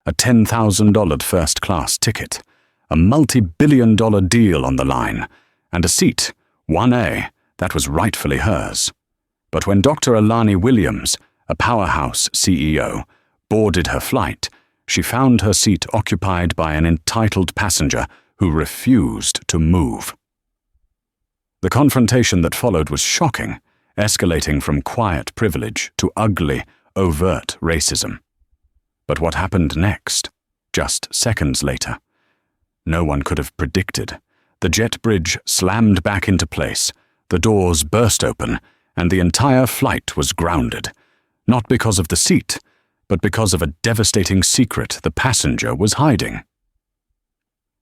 a $10,000 first-class ticket, a multi-billion-dollar deal on the line, and a seat, 1A, that was rightfully hers. But when Dr. Alani Williams, a powerhouse CEO, boarded her flight, she found her seat occupied by an entitled passenger who refused to move. The confrontation that followed was shocking, escalating from quiet privilege to ugly, overt racism. But what happened next, just seconds later? No one could have predicted. The jet bridge slammed back into place, the doors burst open, and the entire flight was grounded, not because of the seat, but because of a devastating secret the passenger was hiding.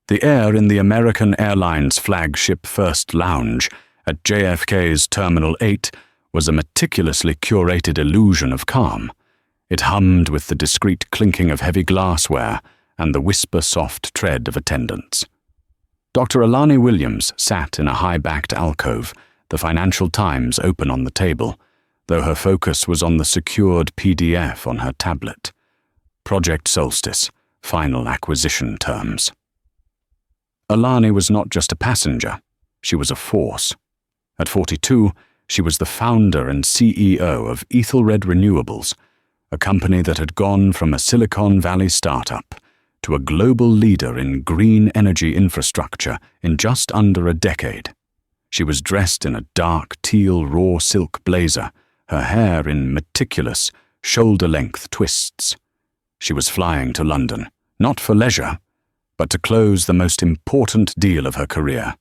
The air in the American Airlines flagship First Lounge at JFK's Terminal 8 was a meticulously curated illusion of calm. It hummed with the discreet clinking of heavy glassware and the whisper-soft tread of attendants. Dr. Alani Williams sat in a high-backed alcove, the Financial Times open on the table, though her focus was on the secured PDF on her tablet. Project Solstice, final acquisition terms. Alani was not just a passenger, she was a force. At 42, she was the founder and CEO of Ethelred Renewables, a company that had gone from a Silicon Valley startup to a global leader in green energy infrastructure in just under a decade. She was dressed in a dark teal raw silk blazer, her hair in meticulous, shoulder-length twists. She was flying to London, not for leisure, but to close the most important deal of her career,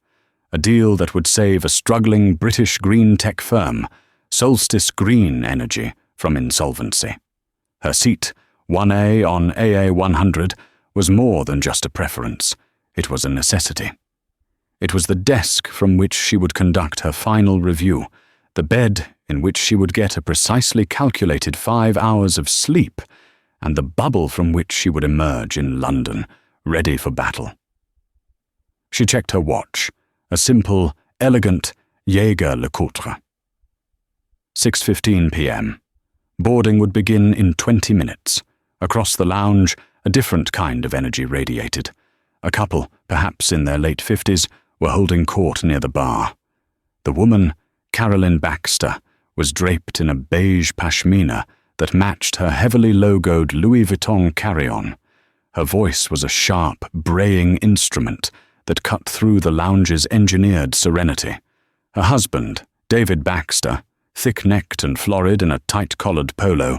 a deal that would save a struggling British green tech firm, Solstice Green Energy, from insolvency. Her seat, 1A on AA 100, was more than just a preference. It was a necessity. It was the desk from which she would conduct her final review, the bed in which she would get a precisely calculated 5 hours of sleep, and the bubble from which she would emerge in London, ready for battle. She checked her watch, a simple, elegant Jaeger-LeCoultre. 6:15 p.m. Boarding would begin in 20 minutes. Across the lounge, a different kind of energy radiated. A couple, perhaps in their late 50s, were holding court near the bar. The woman, Carolyn Baxter, was draped in a beige pashmina that matched her heavily logoed Louis Vuitton carry-on. Her voice was a sharp, braying instrument that cut through the lounge's engineered serenity. Her husband, David Baxter, thick-necked and florid in a tight-collared polo,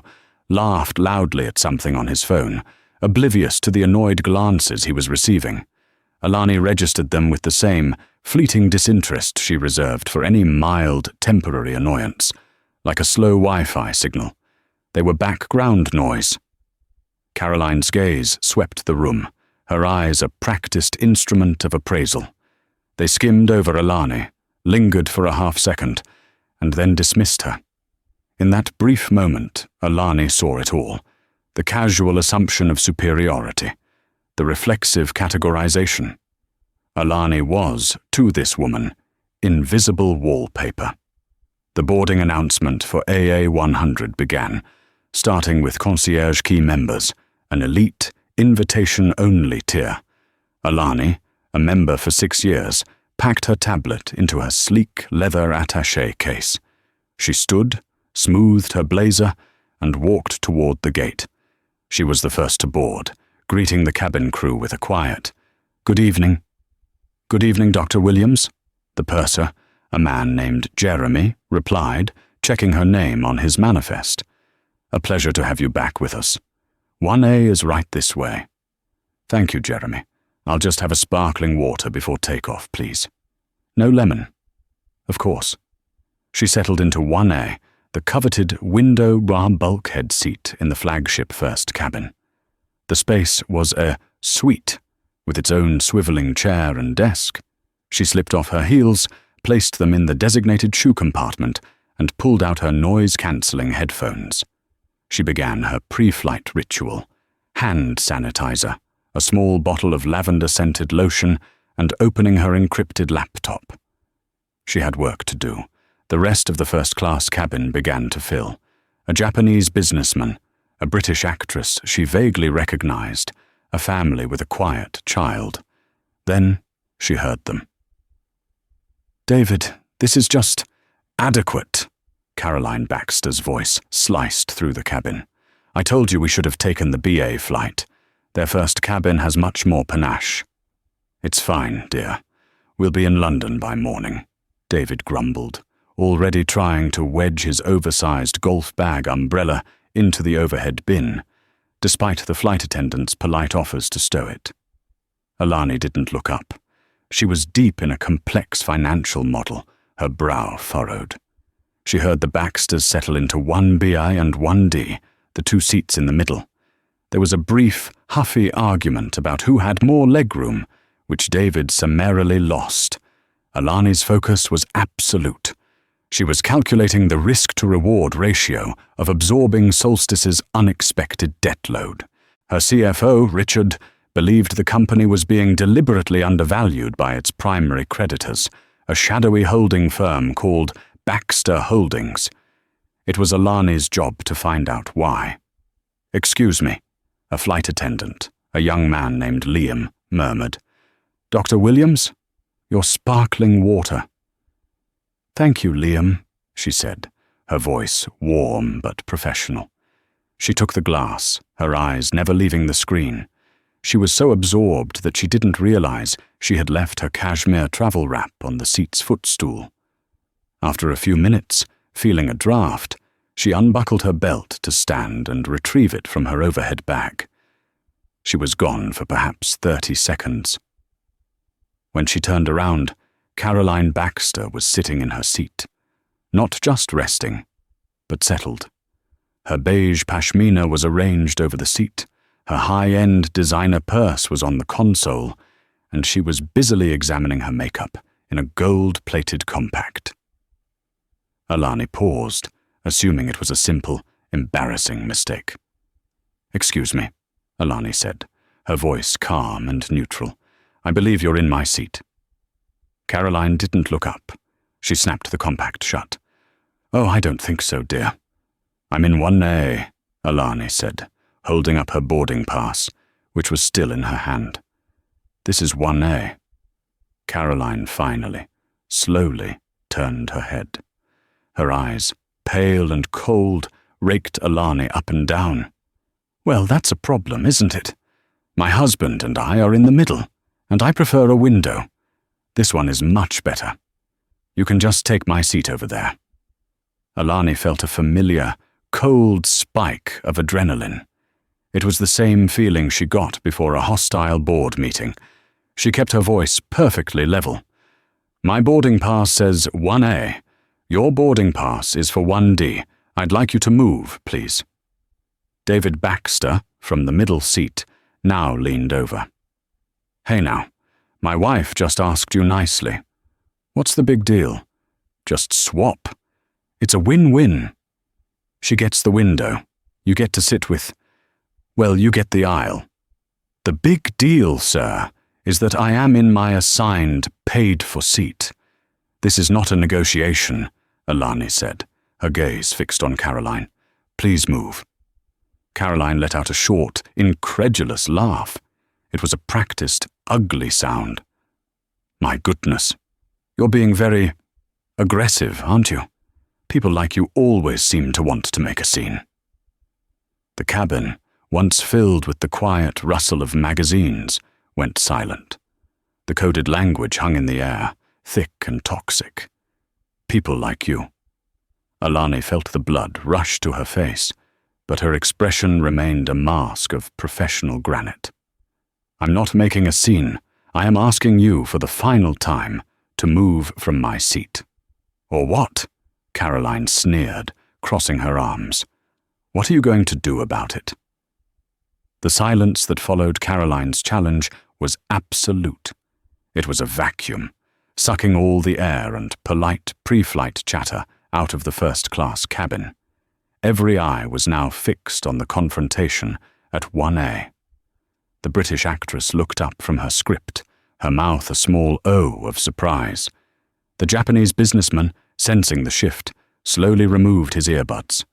laughed loudly at something on his phone, oblivious to the annoyed glances he was receiving. Alani registered them with the same fleeting disinterest she reserved for any mild, temporary annoyance, like a slow Wi-Fi signal. They were background noise. Caroline's gaze swept the room, her eyes a practiced instrument of appraisal. They skimmed over Alani, lingered for a half-second, and then dismissed her. In that brief moment, Alani saw it all, the casual assumption of superiority, the reflexive categorization. Alani was, to this woman, invisible wallpaper. The boarding announcement for AA 100 began, starting with concierge key members, an elite, invitation-only tier. Alani, a member for 6 years, packed her tablet into her sleek leather attaché case. She stood, smoothed her blazer, and walked toward the gate. She was the first to board, greeting the cabin crew with a quiet, "Good evening." "Good evening, Dr. Williams," the purser, a man named Jeremy, replied, checking her name on his manifest. "A pleasure to have you back with us. 1A is right this way." "Thank you, Jeremy. I'll just have a sparkling water before takeoff, please." "No lemon?" "Of course." She settled into 1A, the coveted window-bar bulkhead seat in the flagship first cabin. The space was a suite, with its own swiveling chair and desk. She slipped off her heels, placed them in the designated shoe compartment, and pulled out her noise-cancelling headphones. She began her pre-flight ritual: hand sanitizer, a small bottle of lavender-scented lotion, and opening her encrypted laptop. She had work to do. The rest of the first-class cabin began to fill. A Japanese businessman, a British actress she vaguely recognized, a family with a quiet child. Then she heard them. "David, this is just adequate," Caroline Baxter's voice sliced through the cabin. "I told you we should have taken the BA flight. Their first cabin has much more panache." "It's fine, dear. We'll be in London by morning," David grumbled, already trying to wedge his oversized golf bag umbrella into the overhead bin, despite the flight attendant's polite offers to stow it. Alani didn't look up. She was deep in a complex financial model, her brow furrowed. She heard the Baxters settle into 1BI and 1D, the two seats in the middle. There was a brief, huffy argument about who had more legroom, which David summarily lost. Alani's focus was absolute. She was calculating the risk-to-reward ratio of absorbing Solstice's unexpected debt load. Her CFO, Richard, believed the company was being deliberately undervalued by its primary creditors, a shadowy holding firm called Baxter Holdings. It was Alani's job to find out why. "Excuse me," a flight attendant, a young man named Liam, murmured. "Dr. Williams? Your sparkling water." "Thank you, Liam," she said, her voice warm but professional. She took the glass, her eyes never leaving the screen. She was so absorbed that she didn't realize she had left her cashmere travel wrap on the seat's footstool. After a few minutes, feeling a draft, she unbuckled her belt to stand and retrieve it from her overhead bag. She was gone for perhaps 30 seconds. When she turned around, Caroline Baxter was sitting in her seat, not just resting, but settled. Her beige pashmina was arranged over the seat, her high-end designer purse was on the console, and she was busily examining her makeup in a gold-plated compact. Alani paused, assuming it was a simple, embarrassing mistake. "Excuse me," Alani said, her voice calm and neutral. "I believe you're in my seat." Caroline didn't look up. She snapped the compact shut. "Oh, I don't think so, dear." "I'm in 1A, Alani said, holding up her boarding pass, which was still in her hand. "This is 1A. Caroline finally, slowly, turned her head. Her eyes, pale and cold, raked Alani up and down. "Well, that's a problem, isn't it? My husband and I are in the middle, and I prefer a window. This one is much better. You can just take my seat over there." Alani felt a familiar, cold spike of adrenaline. It was the same feeling she got before a hostile board meeting. She kept her voice perfectly level. "My boarding pass says 1A. Your boarding pass is for 1D. I'd like you to move, please." David Baxter, from the middle seat, now leaned over. "Hey now, my wife just asked you nicely. What's the big deal? Just swap. It's a win-win. She gets the window. You get to sit with... Well, you get the aisle. The big deal, sir, is that I am in my assigned, paid-for seat. This is not a negotiation," Alani said, her gaze fixed on Caroline. "Please move." Caroline let out a short, incredulous laugh. It was a practiced, ugly sound. "My goodness. You're being very aggressive, aren't you? People like you always seem to want to make a scene." The cabin, once filled with the quiet rustle of magazines, went silent. The coded language hung in the air, thick and toxic. "People like you." Alani felt the blood rush to her face, but her expression remained a mask of professional granite. "I'm not making a scene. I am asking you for the final time to move from my seat." "Or what?" Caroline sneered, crossing her arms. "What are you going to do about it?" The silence that followed Caroline's challenge was absolute. It was a vacuum, sucking all the air and polite pre-flight chatter out of the first-class cabin. Every eye was now fixed on the confrontation at 1A. The British actress looked up from her script, her mouth a small O of surprise. The Japanese businessman, sensing the shift, slowly removed his earbuds.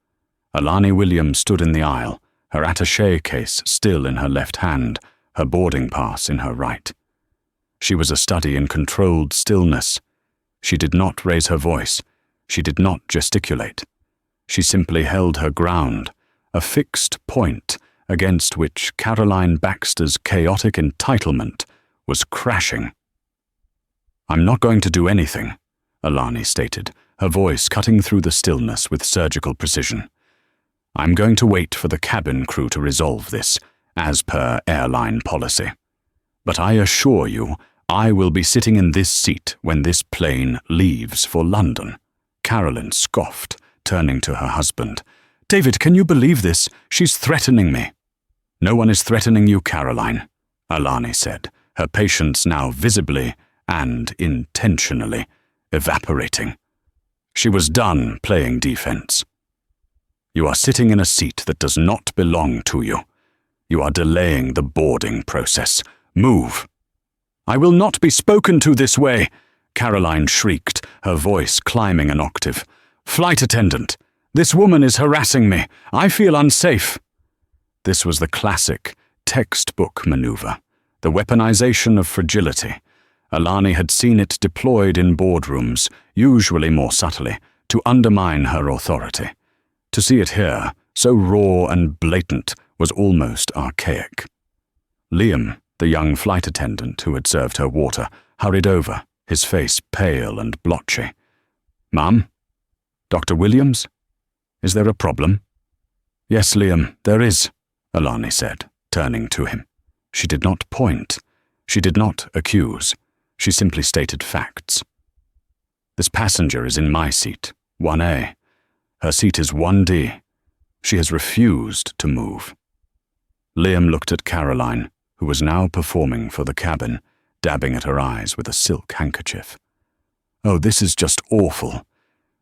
Alani Williams stood in the aisle, her attaché case still in her left hand, her boarding pass in her right. She was a study in controlled stillness. She did not raise her voice. She did not gesticulate. She simply held her ground, a fixed point against which Caroline Baxter's chaotic entitlement was crashing. "I'm not going to do anything," Alani stated, her voice cutting through the stillness with surgical precision. "I'm going to wait for the cabin crew to resolve this, as per airline policy. But I assure you, I will be sitting in this seat when this plane leaves for London." Carolyn scoffed, turning to her husband. "David, can you believe this? She's threatening me." "No one is threatening you, Caroline," Alani said, her patience now visibly and intentionally evaporating. She was done playing defense. "You are sitting in a seat that does not belong to you. You are delaying the boarding process. Move." "I will not be spoken to this way," Caroline shrieked, her voice climbing an octave. "Flight attendant, this woman is harassing me. I feel unsafe." This was the classic, textbook maneuver, the weaponization of fragility. Alani had seen it deployed in boardrooms, usually more subtly, to undermine her authority. To see it here, so raw and blatant, was almost archaic. Liam, the young flight attendant who had served her water, hurried over, his face pale and blotchy. "Ma'am? Dr. Williams? Is there a problem?" "Yes, Liam, there is," Alani said, turning to him. She did not point. She did not accuse. She simply stated facts. "This passenger is in my seat, 1A. Her seat is 1D. She has refused to move." Liam looked at Caroline, who was now performing for the cabin, dabbing at her eyes with a silk handkerchief. "Oh, this is just awful.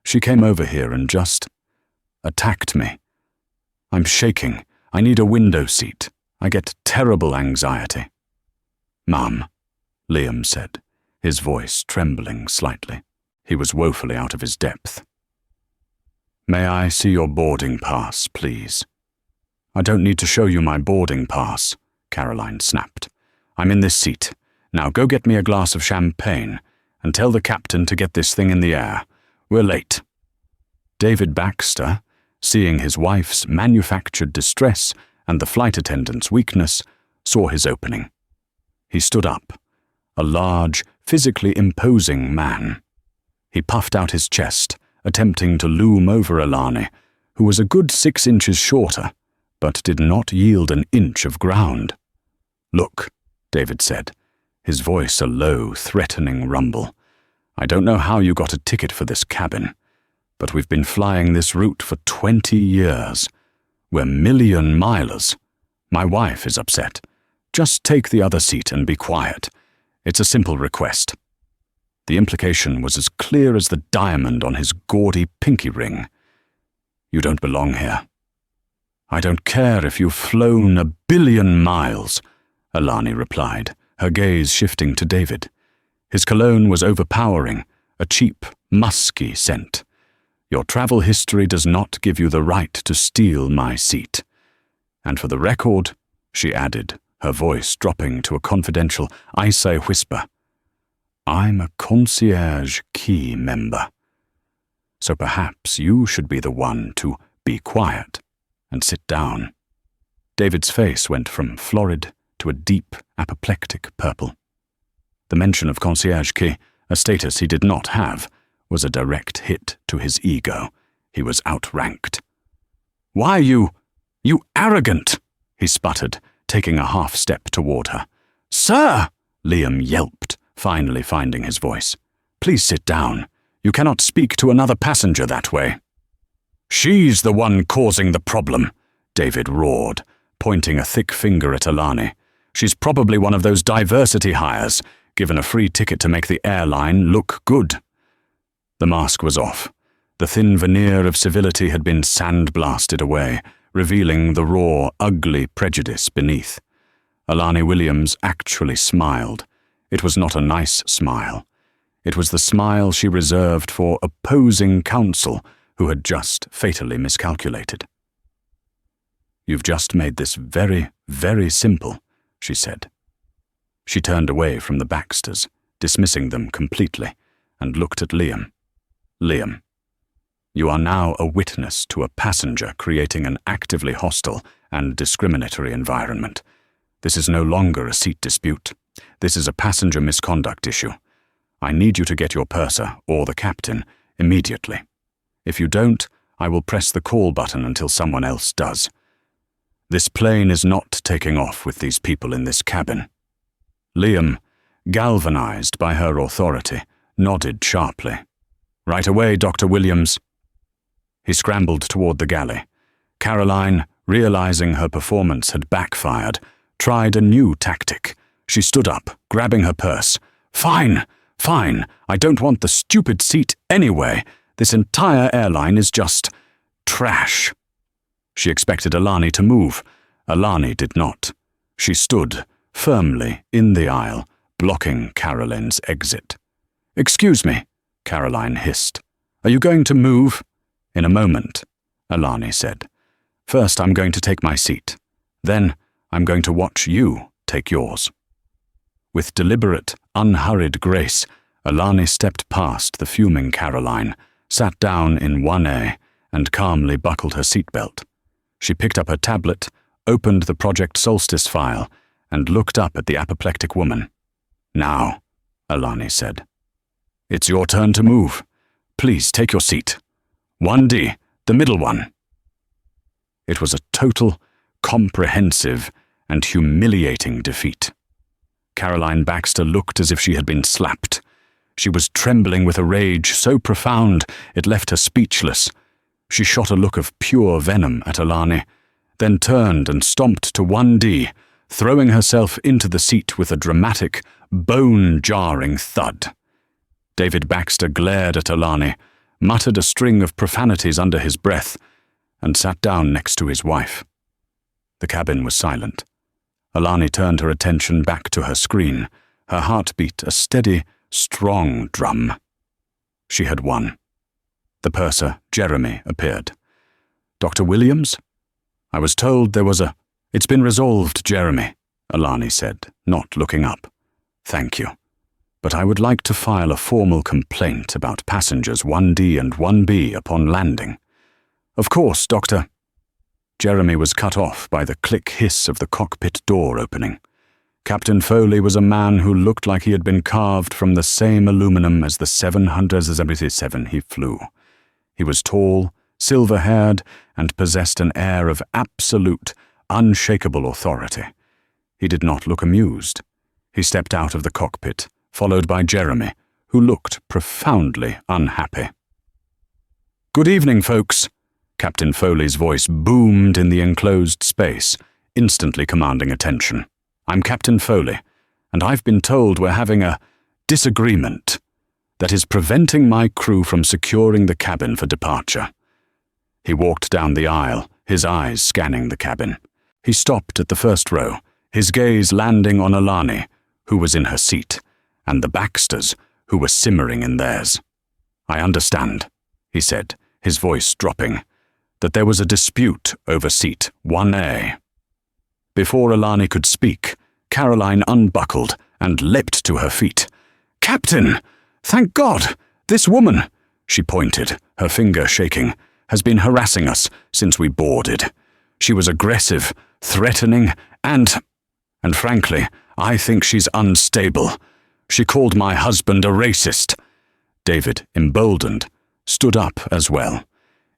She came over here and just attacked me. I'm shaking. I need a window seat. I get terrible anxiety." "Ma'am," Liam said, his voice trembling slightly. He was woefully out of his depth. "May I see your boarding pass, please?" "I don't need to show you my boarding pass," Caroline snapped. "I'm in this seat. Now go get me a glass of champagne and tell the captain to get this thing in the air. We're late." David Baxter, seeing his wife's manufactured distress and the flight attendant's weakness, saw his opening. He stood up, a large, physically imposing man. He puffed out his chest, attempting to loom over Alani, who was a good 6 inches shorter, but did not yield an inch of ground. "Look," David said, his voice a low, threatening rumble. "I don't know how you got a ticket for this cabin, but we've been flying this route for 20 years. We're million-milers. My wife is upset. Just take the other seat and be quiet. It's a simple request." The implication was as clear as the diamond on his gaudy pinky ring. "You don't belong here." "I don't care if you've flown 1 billion miles," Alani replied, her gaze shifting to David. His cologne was overpowering, a cheap, musky scent. "Your travel history does not give you the right to steal my seat. And for the record," she added, her voice dropping to a confidential, icy whisper, "I'm a concierge key member. So perhaps you should be the one to be quiet and sit down." David's face went from florid to a deep, apoplectic purple. The mention of concierge key, a status he did not have, was a direct hit to his ego. He was outranked. "Why, you arrogant!" he sputtered, taking a half-step toward her. "Sir!" Liam yelped, finally finding his voice. "Please sit down. You cannot speak to another passenger that way." "She's the one causing the problem," David roared, pointing a thick finger at Alani. "She's probably one of those diversity hires, given a free ticket to make the airline look good." The mask was off. The thin veneer of civility had been sandblasted away, revealing the raw, ugly prejudice beneath. Alani Williams actually smiled. It was not a nice smile. It was the smile she reserved for opposing counsel who had just fatally miscalculated. You've just made this very, very simple, she said. She turned away from the Baxters, dismissing them completely, and looked at Liam. Liam, you are now a witness to a passenger creating an actively hostile and discriminatory environment. This is no longer a seat dispute. This is a passenger misconduct issue. I need you to get your purser, or the captain, immediately. If you don't, I will press the call button until someone else does. This plane is not taking off with these people in this cabin. Liam, galvanized by her authority, nodded sharply. Right away, Dr. Williams. He scrambled toward the galley. Caroline, realizing her performance had backfired, tried a new tactic. She stood up, grabbing her purse. Fine, fine, I don't want the stupid seat anyway. This entire airline is just trash. She expected Alani to move. Alani did not. She stood firmly in the aisle, blocking Caroline's exit. Excuse me, Caroline hissed. Are you going to move? In a moment, Alani said. First, I'm going to take my seat. Then, I'm going to watch you take yours. With deliberate, unhurried grace, Alani stepped past the fuming Caroline, sat down in 1A, and calmly buckled her seatbelt. She picked up her tablet, opened the Project Solstice file, and looked up at the apoplectic woman. Now, Alani said. It's your turn to move. Please take your seat. 1D, the middle one. It was a total, comprehensive, and humiliating defeat. Caroline Baxter looked as if she had been slapped. She was trembling with a rage so profound it left her speechless. She shot a look of pure venom at Alani, then turned and stomped to 1D, throwing herself into the seat with a dramatic, bone-jarring thud. David Baxter glared at Alani, muttered a string of profanities under his breath, and sat down next to his wife. The cabin was silent. Alani turned her attention back to her screen, her heartbeat a steady, strong drum. She had won. The purser, Jeremy, appeared. Dr. Williams? I was told there was a... It's been resolved, Jeremy, Alani said, not looking up. Thank you. But I would like to file a formal complaint about passengers 1D and 1B upon landing. Of course, Doctor. Jeremy was cut off by the click hiss of the cockpit door opening. Captain Foley was a man who looked like he had been carved from the same aluminum as the 777 he flew. He was tall, silver-haired, and possessed an air of absolute, unshakable authority. He did not look amused. He stepped out of the cockpit, followed by Jeremy, who looked profoundly unhappy. Good evening, folks. Captain Foley's voice boomed in the enclosed space, instantly commanding attention. I'm Captain Foley, and I've been told we're having a disagreement that is preventing my crew from securing the cabin for departure. He walked down the aisle, his eyes scanning the cabin. He stopped at the first row, his gaze landing on Alani, who was in her seat, and the Baxters, who were simmering in theirs. I understand, he said, his voice dropping, that there was a dispute over seat 1A. Before Alani could speak, Caroline unbuckled and leapt to her feet. Captain! Thank God! This woman, she pointed, her finger shaking, has been harassing us since we boarded. She was aggressive, threatening, and frankly, I think she's unstable. She called my husband a racist. David, emboldened, stood up as well.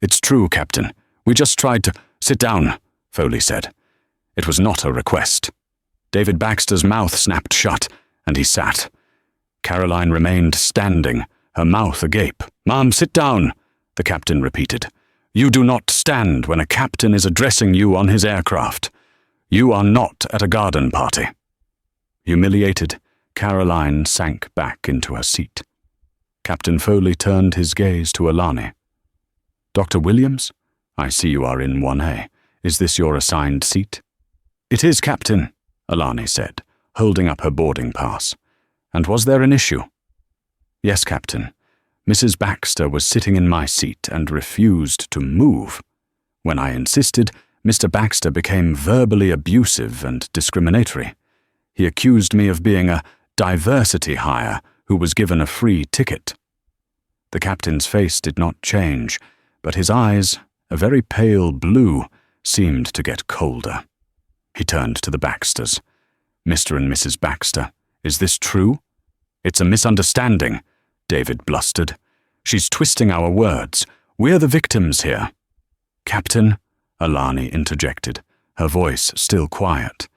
It's true, Captain. We just tried to... Sit down, Foley said. It was not a request. David Baxter's mouth snapped shut, and he sat. Caroline remained standing, her mouth agape. Ma'am, sit down, the captain repeated. You do not stand when a captain is addressing you on his aircraft. You are not at a garden party. Humiliated, Caroline sank back into her seat. Captain Foley turned his gaze to Alani. Dr. Williams, I see you are in 1A. Is this your assigned seat? It is, Captain, Alani said, holding up her boarding pass. And was there an issue? Yes, Captain. Mrs. Baxter was sitting in my seat and refused to move. When I insisted, Mr. Baxter became verbally abusive and discriminatory. He accused me of being a diversity hire who was given a free ticket. The captain's face did not change, but his eyes, a very pale blue, seemed to get colder. He turned to the Baxters. "Mr. and Mrs. Baxter, is this true?" "It's a misunderstanding," David blustered. "She's twisting our words. We're the victims here." "Captain," Alani interjected, her voice still quiet,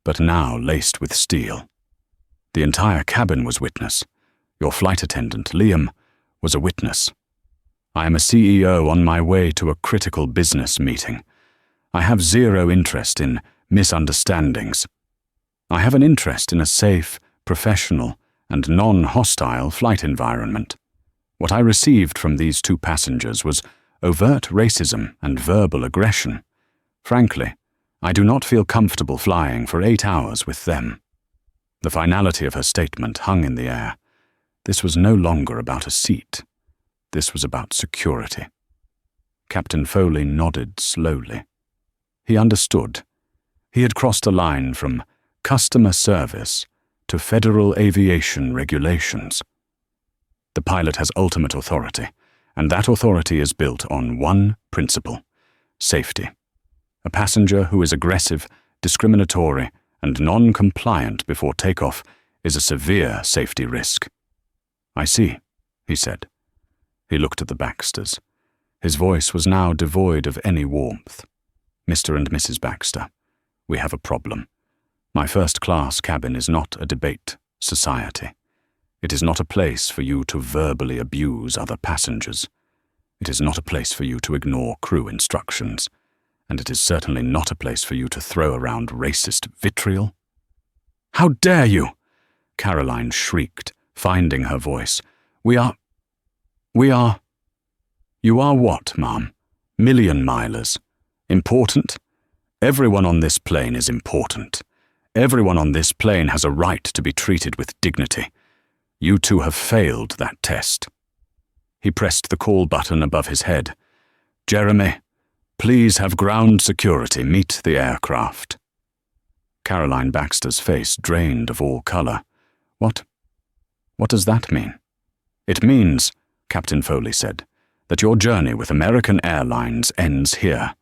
but now laced with steel. "The entire cabin was witness. Your flight attendant, Liam, was a witness. I am a CEO on my way to a critical business meeting. I have zero interest in misunderstandings. I have an interest in a safe, professional, and non-hostile flight environment. What I received from these two passengers was overt racism and verbal aggression. Frankly, I do not feel comfortable flying for 8 hours with them." The finality of her statement hung in the air. This was no longer about a seat. This was about security. Captain Foley nodded slowly. He understood. He had crossed a line from customer service to federal aviation regulations. The pilot has ultimate authority, and that authority is built on one principle: safety. A passenger who is aggressive, discriminatory, and non-compliant before takeoff is a severe safety risk. "I see," he said. He looked at the Baxters. His voice was now devoid of any warmth. "Mr. and Mrs. Baxter, we have a problem. My first-class cabin is not a debate society. It is not a place for you to verbally abuse other passengers. It is not a place for you to ignore crew instructions. And it is certainly not a place for you to throw around racist vitriol." "How dare you!" Caroline shrieked, finding her voice. We are... "You are what, ma'am? Million-milers. Important? Everyone on this plane is important. Everyone on this plane has a right to be treated with dignity. You two have failed that test." He pressed the call button above his head. "Jeremy, please have ground security meet the aircraft." Caroline Baxter's face drained of all color. What does that mean?" "It means," Captain Foley said, "that your journey with American Airlines ends here.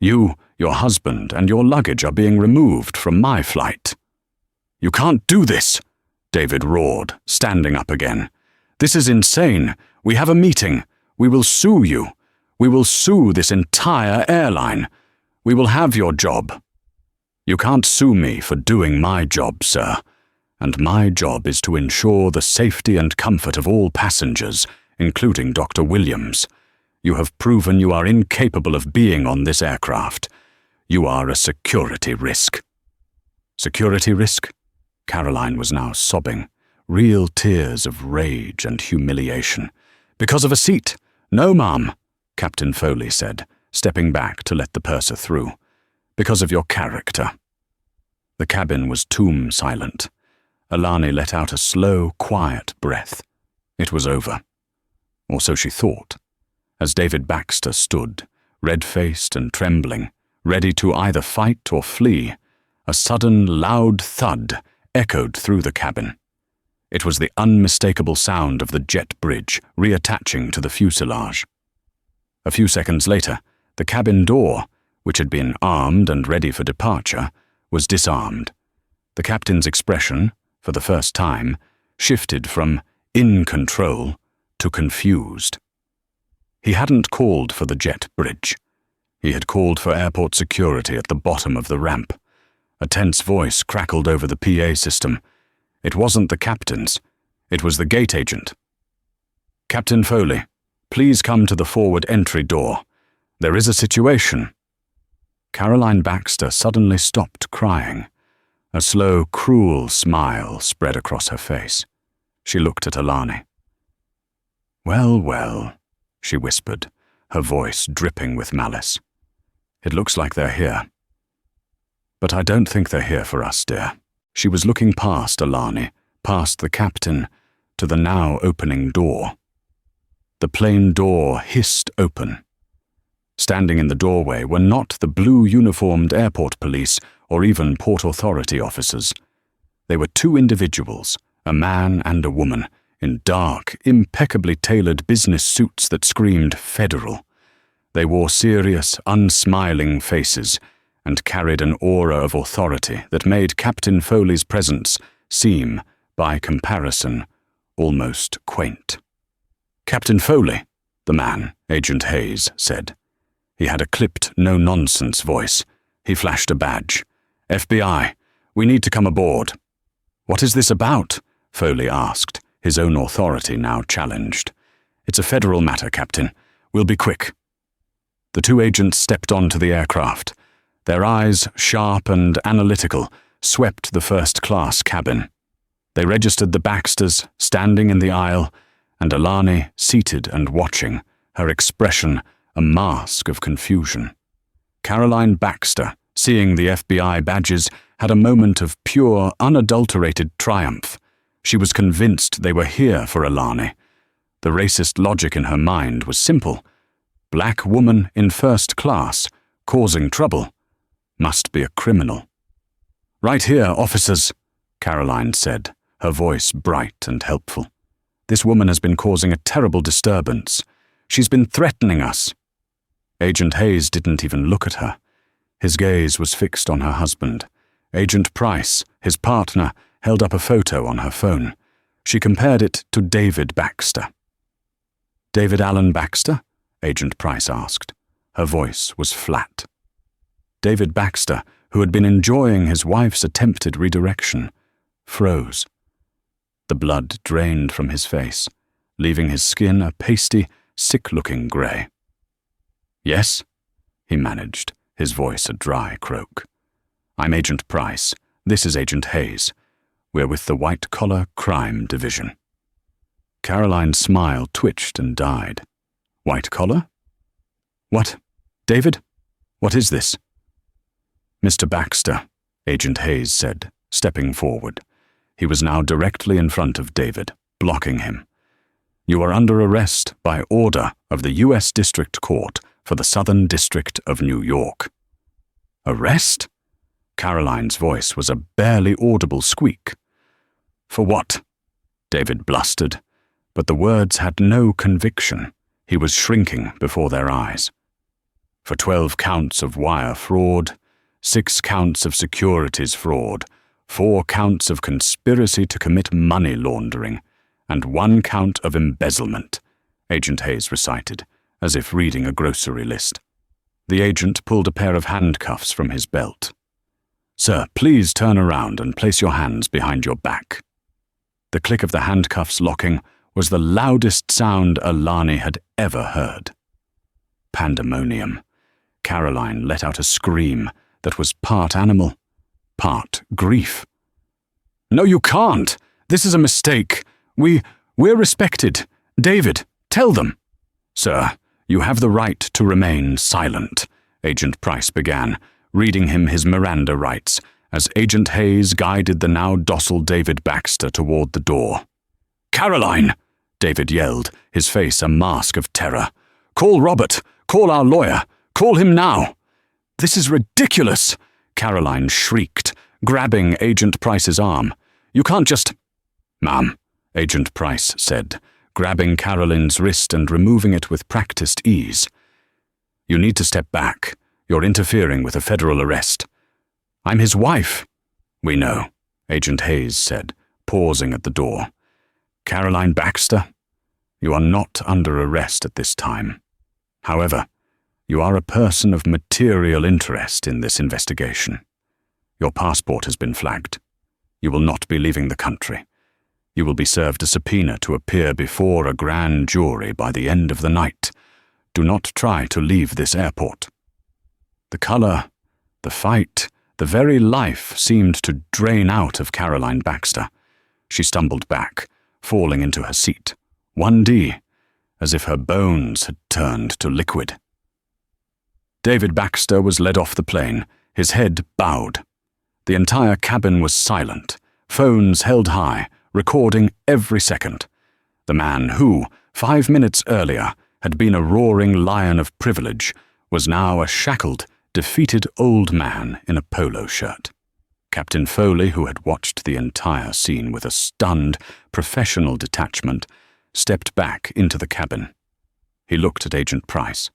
You, your husband, and your luggage are being removed from my flight." "You can't do this," David roared, standing up again. "This is insane. We have a meeting. We will sue you. We will sue this entire airline. We will have your job." "You can't sue me for doing my job, sir. And my job is to ensure the safety and comfort of all passengers, including Dr. Williams. You have proven you are incapable of being on this aircraft. You are a security risk." "Security risk?" Caroline was now sobbing, real tears of rage and humiliation. "Because of a seat? No, ma'am," Captain Foley said, stepping back to let the purser through. "Because of your character." The cabin was tomb silent. Alani let out a slow, quiet breath. It was over. Or so she thought, as David Baxter stood, red-faced and trembling, ready to either fight or flee. A sudden, loud thud echoed through the cabin. It was the unmistakable sound of the jet bridge reattaching to the fuselage. A few seconds later, the cabin door, which had been armed and ready for departure, was disarmed. The captain's expression, for the first time, shifted from in control to confused. He hadn't called for the jet bridge. He had called for airport security at the bottom of the ramp. A tense voice crackled over the PA system. It wasn't the captain's. It was the gate agent. "Captain Foley, please come to the forward entry door. There is a situation." Caroline Baxter suddenly stopped crying. A slow, cruel smile spread across her face. She looked at Alani. "Well, well," she whispered, her voice dripping with malice. "It looks like they're here. But I don't think they're here for us, dear." She was looking past Alani, past the captain, to the now opening door. The plane door hissed open. Standing in the doorway were not the blue-uniformed airport police or even Port Authority officers. They were two individuals, a man and a woman, in dark, impeccably tailored business suits that screamed federal. They wore serious, unsmiling faces and carried an aura of authority that made Captain Foley's presence seem, by comparison, almost quaint. "Captain Foley," the man, Agent Hayes, said. He had a clipped, no-nonsense voice. He flashed a badge. "FBI, we need to come aboard." "What is this about?" Foley asked, his own authority now challenged. "It's a federal matter, Captain. We'll be quick." The two agents stepped onto the aircraft. Their eyes, sharp and analytical, swept the first-class cabin. They registered the Baxters standing in the aisle, and Alani seated and watching, her expression a mask of confusion. Caroline Baxter, seeing the FBI badges, had a moment of pure, unadulterated triumph. She was convinced they were here for Alani. The racist logic in her mind was simple. Black woman in first class, causing trouble, must be a criminal. "Right here, officers," Caroline said, her voice bright and helpful. "This woman has been causing a terrible disturbance. She's been threatening us." Agent Hayes didn't even look at her. His gaze was fixed on her husband. Agent Price, his partner, held up a photo on her phone. She compared it to David Baxter. "David Allen Baxter?" Agent Price asked. Her voice was flat. David Baxter, who had been enjoying his wife's attempted redirection, froze. The blood drained from his face, leaving his skin a pasty, sick-looking grey. "Yes?" he managed, his voice a dry croak. "I'm Agent Price. This is Agent Hayes. We're with the White-Collar Crime Division." Caroline's smile twitched and died. "White-collar? What? David? What is this?" "Mr. Baxter," Agent Hayes said, stepping forward. He was now directly in front of David, blocking him. "You are under arrest by order of the U.S. District Court for the Southern District of New York." "Arrest?" Caroline's voice was a barely audible squeak. "For what?" David blustered, but the words had no conviction. He was shrinking before their eyes. "For 12 counts of wire fraud, 6 counts of securities fraud, 4 counts of conspiracy to commit money laundering, and 1 count of embezzlement," Agent Hayes recited, as if reading a grocery list. The agent pulled a pair of handcuffs from his belt. "Sir, please turn around and place your hands behind your back." The click of the handcuffs locking was the loudest sound Alani had ever heard. Pandemonium. Caroline let out a scream that was part animal, part grief. "No, you can't! This is a mistake. We're respected. David, tell them." "Sir, you have the right to remain silent," Agent Price began, reading him his Miranda rights, as Agent Hayes guided the now docile David Baxter toward the door. "Caroline!" David yelled, his face a mask of terror. "Call Robert! Call our lawyer! Call him now!" "This is ridiculous!" Caroline shrieked, grabbing Agent Price's arm. "You can't just—" "Ma'am," Agent Price said, grabbing Caroline's wrist and removing it with practiced ease. "You need to step back. You're interfering with a federal arrest." "I'm his wife." "We know," Agent Hayes said, pausing at the door. "Caroline Baxter, you are not under arrest at this time. However, you are a person of material interest in this investigation. Your passport has been flagged. You will not be leaving the country. You will be served a subpoena to appear before a grand jury by the end of the night. Do not try to leave this airport." The color, the fight, the very life seemed to drain out of Caroline Baxter. She stumbled back, falling into her seat, 1D, as if her bones had turned to liquid. David Baxter was led off the plane, his head bowed. The entire cabin was silent, phones held high, recording every second. The man who, 5 minutes earlier, had been a roaring lion of privilege, was now a shackled, defeated old man in a polo shirt. Captain Foley, who had watched the entire scene with a stunned, professional detachment, stepped back into the cabin. He looked at Agent Price.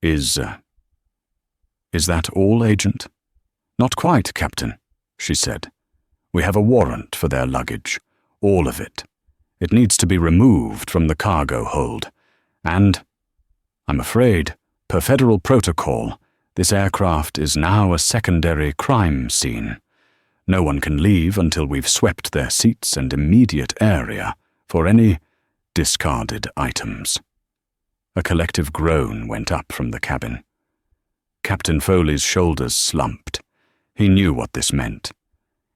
Is that all, Agent?" "Not quite, Captain," she said. "We have a warrant for their luggage, all of it. It needs to be removed from the cargo hold. And, I'm afraid, per federal protocol, this aircraft is now a secondary crime scene. No one can leave until we've swept their seats and immediate area for any discarded items." A collective groan went up from the cabin. Captain Foley's shoulders slumped. He knew what this meant.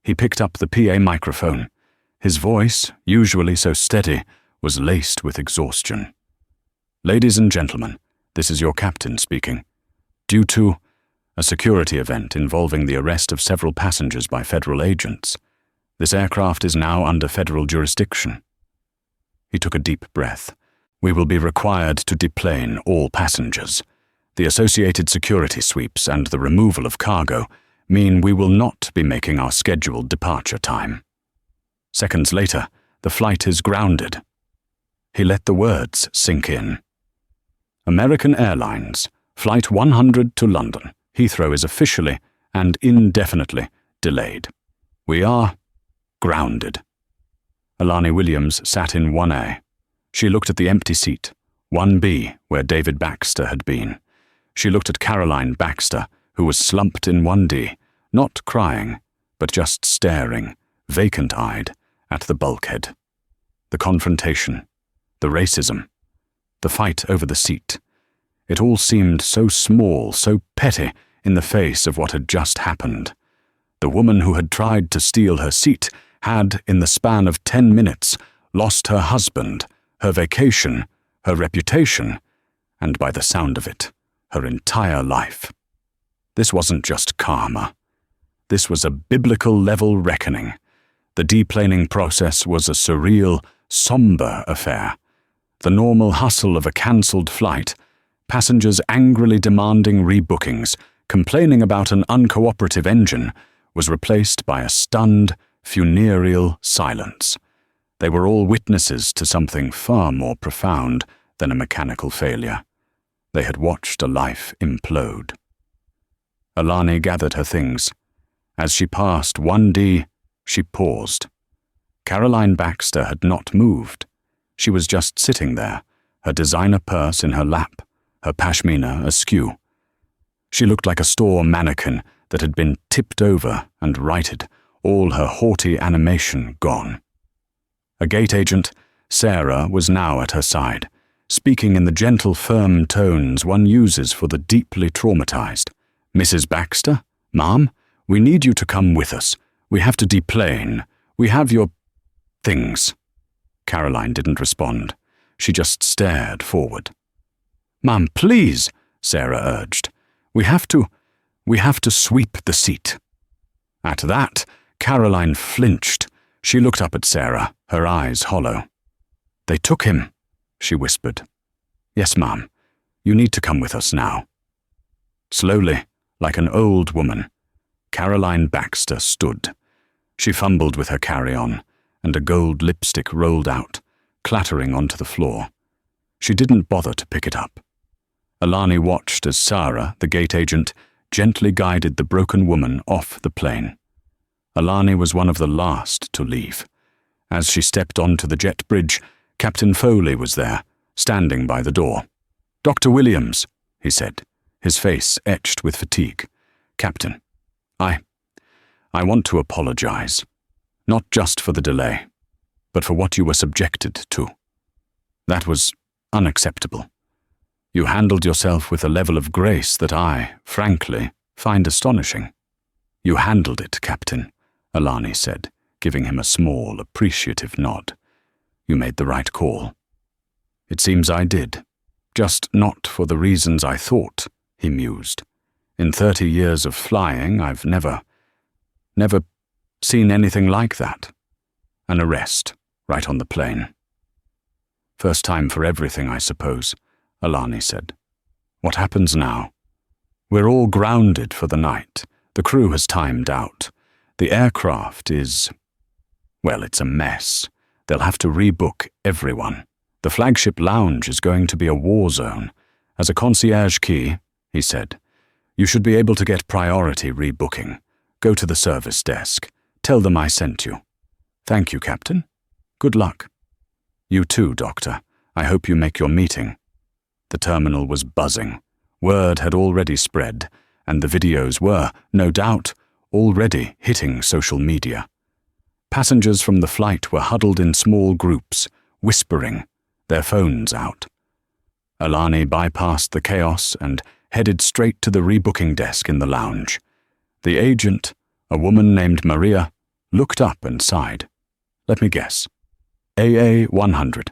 He picked up the PA microphone. His voice, usually so steady, was laced with exhaustion. "Ladies and gentlemen, this is your captain speaking. Due to a security event involving the arrest of several passengers by federal agents, this aircraft is now under federal jurisdiction." He took a deep breath. "We will be required to deplane all passengers. The associated security sweeps and the removal of cargo mean we will not be making our scheduled departure time. Seconds later, the flight is grounded." He let the words sink in. "American Airlines, Flight 100 to London, Heathrow is officially and indefinitely delayed. We are grounded." Alani Williams sat in 1A. She looked at the empty seat, 1B, where David Baxter had been. She looked at Caroline Baxter, who was slumped in 1D, not crying, but just staring, vacant-eyed, at the bulkhead. The confrontation, the racism, the fight over the seat. It all seemed so small, so petty, in the face of what had just happened. The woman who had tried to steal her seat had, in the span of 10 minutes, lost her husband, her vacation, her reputation, and by the sound of it, her entire life. This wasn't just karma. This was a biblical-level reckoning. The deplaning process was a surreal, somber affair. The normal hustle of a cancelled flight, passengers angrily demanding rebookings, complaining about an uncooperative engine, was replaced by a stunned, funereal silence. They were all witnesses to something far more profound than a mechanical failure. They had watched a life implode. Alani gathered her things. As she passed 1D, she paused. Caroline Baxter had not moved. She was just sitting there, her designer purse in her lap, her pashmina askew. She looked like a store mannequin that had been tipped over and righted, all her haughty animation gone. A gate agent, Sarah, was now at her side, speaking in the gentle, firm tones one uses for the deeply traumatized. "Mrs. Baxter? Ma'am? We need you to come with us. We have to deplane. We have your things." Caroline didn't respond. She just stared forward. "Ma'am, please," Sarah urged. We have to sweep the seat." At that, Caroline flinched. She looked up at Sarah, her eyes hollow. "They took him," she whispered. "Yes, ma'am. You need to come with us now." Slowly, like an old woman, Caroline Baxter stood. She fumbled with her carry-on, and a gold lipstick rolled out, clattering onto the floor. She didn't bother to pick it up. Alani watched as Sarah, the gate agent, gently guided the broken woman off the plane. Alani was one of the last to leave. As she stepped onto the jet bridge, Captain Foley was there, standing by the door. "Dr. Williams," he said, his face etched with fatigue. "Captain, I want to apologize, not just for the delay, but for what you were subjected to. That was unacceptable. You handled yourself with a level of grace that I, frankly, find astonishing." "You handled it, Captain," Alani said, giving him a small, appreciative nod. "You made the right call." "It seems I did. Just not for the reasons I thought," he mused. "In 30 years of flying, I've never seen anything like that. An arrest, right on the plane." "First time for everything, I suppose," Alani said. What happens now? We're all grounded for the night. The crew has timed out. The aircraft is... well, it's a mess. They'll have to rebook everyone. The flagship lounge is going to be a war zone. As a concierge key, he said, you should be able to get priority rebooking. Go to the service desk. Tell them I sent you. Thank you, Captain. Good luck. You too, Doctor. I hope you make your meeting. The terminal was buzzing. Word had already spread, and the videos were, no doubt, already hitting social media. Passengers from the flight were huddled in small groups, whispering, their phones out. Alani bypassed the chaos and headed straight to the rebooking desk in the lounge. The agent, a woman named Maria, looked up and sighed. Let me guess. AA 100.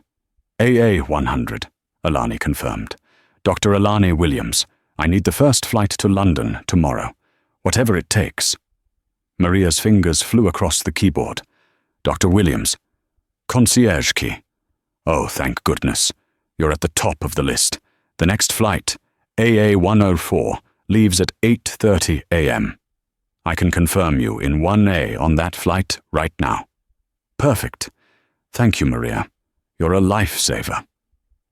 AA 100, Alani confirmed. Dr. Alani Williams, I need the first flight to London tomorrow. Whatever it takes. Maria's fingers flew across the keyboard. Dr. Williams. Concierge key. Oh, thank goodness. You're at the top of the list. The next flight, AA 104, leaves at 8:30 a.m. I can confirm you in 1A on that flight right now. Perfect. Thank you, Maria. You're a lifesaver.